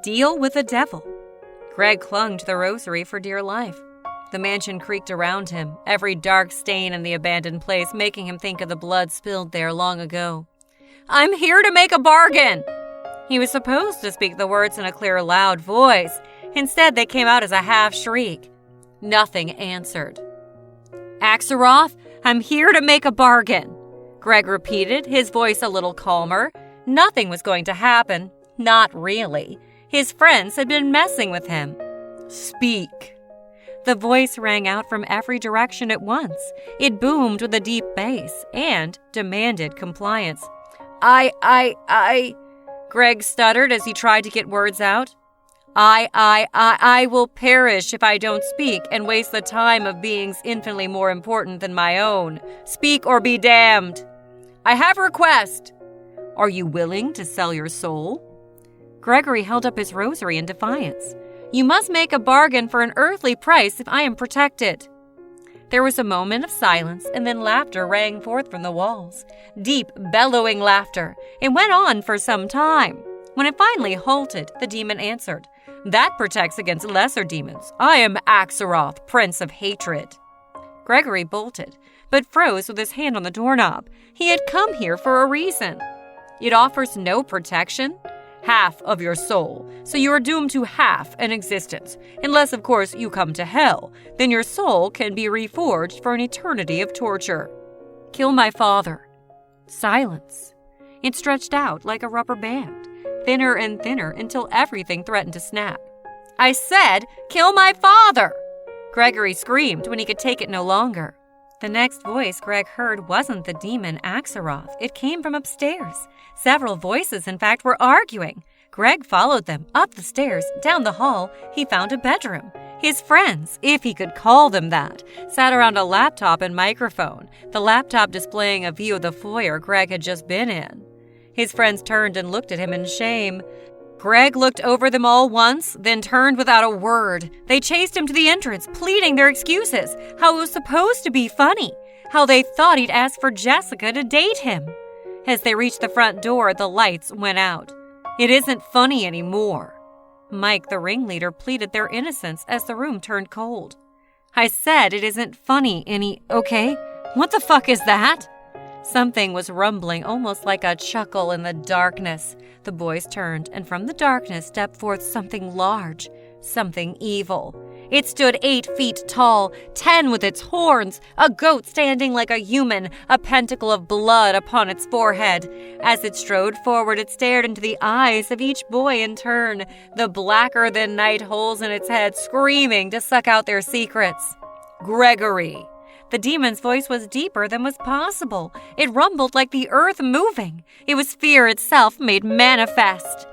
Deal with the devil. Greg clung to the rosary for dear life. The mansion creaked around him, every dark stain in the abandoned place making him think of the blood spilled there long ago. I'm here to make a bargain! He was supposed to speak the words in a clear, loud voice. Instead, they came out as a half-shriek. Nothing answered. Axelroth, I'm here to make a bargain, Greg repeated, his voice a little calmer. Nothing was going to happen. Not really. His friends had been messing with him. Speak. The voice rang out from every direction at once. It boomed with a deep bass and demanded compliance. I, Greg stuttered as he tried to get words out. I will perish if I don't speak and waste the time of beings infinitely more important than my own. Speak or be damned. I have a request. Are you willing to sell your soul? Gregory held up his rosary in defiance. You must make a bargain for an earthly price if I am protected. There was a moment of silence, and then laughter rang forth from the walls. Deep, bellowing laughter. It went on for some time. When it finally halted, the demon answered, That protects against lesser demons. I am Axelroth, Prince of Hatred. Gregory bolted, but froze with his hand on the doorknob. He had come here for a reason. It offers no protection? Half of your soul, so you are doomed to half an existence. Unless, of course, you come to hell. Then your soul can be reforged for an eternity of torture. Kill my father. Silence. It stretched out like a rubber band, thinner and thinner until everything threatened to snap. I said, kill my father! Gregory screamed when he could take it no longer. The next voice Greg heard wasn't the demon Axelroth. It came from upstairs. Several voices, in fact, were arguing. Greg followed them up the stairs. Down the hall, he found a bedroom. His friends, if he could call them that, sat around a laptop and microphone, the laptop displaying a view of the foyer Greg had just been in. His friends turned and looked at him in shame. Greg looked over them all once, then turned without a word. They chased him to the entrance, pleading their excuses, how it was supposed to be funny, how they thought he'd ask for Jessica to date him. As they reached the front door, the lights went out. It isn't funny anymore. Mike, the ringleader, pleaded their innocence as the room turned cold. I said it isn't funny okay? What the fuck is that? Something was rumbling, almost like a chuckle in the darkness. The boys turned, and from the darkness stepped forth something large, something evil. It stood 8 feet tall, 10 with its horns, a goat standing like a human, a pentacle of blood upon its forehead. As it strode forward, it stared into the eyes of each boy in turn, the blacker-than-night holes in its head screaming to suck out their secrets. Gregory. The demon's voice was deeper than was possible. It rumbled like the earth moving. It was fear itself made manifest.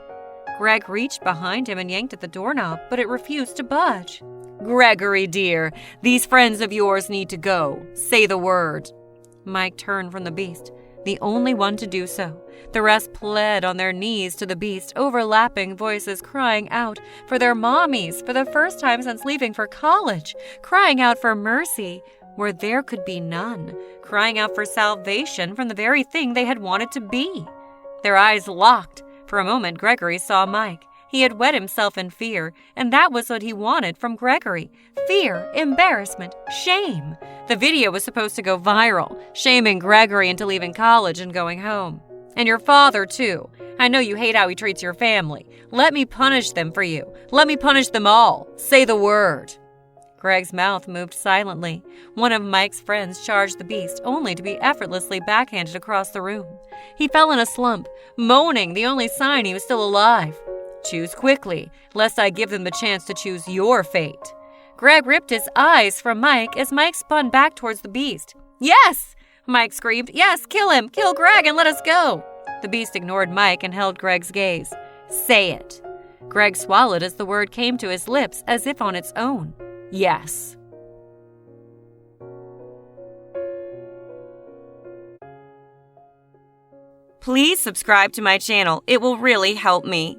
Greg reached behind him and yanked at the doorknob, but it refused to budge. Gregory, dear, these friends of yours need to go. Say the word. Mike turned from the beast, the only one to do so. The rest pled on their knees to the beast, overlapping voices crying out for their mommies for the first time since leaving for college, crying out for mercy where there could be none, crying out for salvation from the very thing they had wanted to be. Their eyes locked. For a moment, Gregory saw Mike. He had wet himself in fear, and that was what he wanted from Gregory. Fear, embarrassment, shame. The video was supposed to go viral, shaming Gregory into leaving college and going home. And your father, too. I know you hate how he treats your family. Let me punish them for you. Let me punish them all. Say the word. Greg's mouth moved silently. One of Mike's friends charged the beast, only to be effortlessly backhanded across the room. He fell in a slump, moaning, the only sign he was still alive. Choose quickly, lest I give them the chance to choose your fate. Greg ripped his eyes from Mike as Mike spun back towards the beast. Yes! Mike screamed. Yes, kill him! Kill Greg and let us go! The beast ignored Mike and held Greg's gaze. Say it. Greg swallowed as the word came to his lips as if on its own. Yes. Please subscribe to my channel. It will really help me.